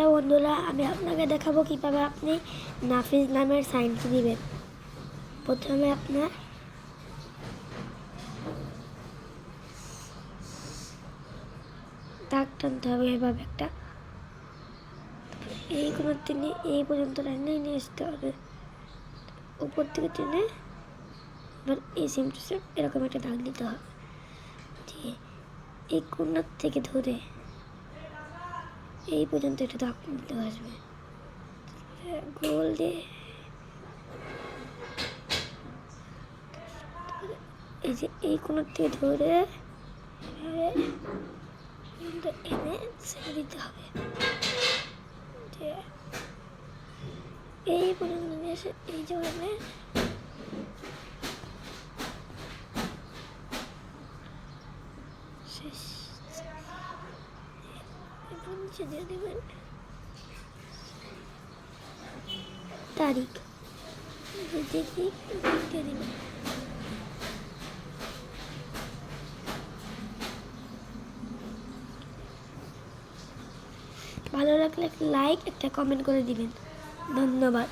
তো বন্ধুরা, আমি আপনাকে দেখাবো কিভাবে আপনি নাফিজ নামের সাইনটি দিবেন। প্রথমে আপনার দাগ টানতে হবে এভাবে একটা, এই কোনো টেনে এই পর্যন্ত নিয়ে আসতে হবে, উপর থেকে টেনে এবার এই সেম টু সেম এরকম একটা দাগ দিতে হবে। দিয়ে এই কোণার থেকে ধরে এই পর্যন্ত একটা দাগ দিতে আসবে, গোল দিয়ে এই যে এই কোণার থেকে ধরে এনে ছেড়ে দিতে হবে। এই পর্যন্ত নিয়ে এসে এই যে শেষ নিচে দিয়ে দেবেন তারিখ, দিয়ে দেবেন। ভালো লাগলে একটা লাইক, একটা কমেন্ট করে দিবেন। ধন্যবাদ।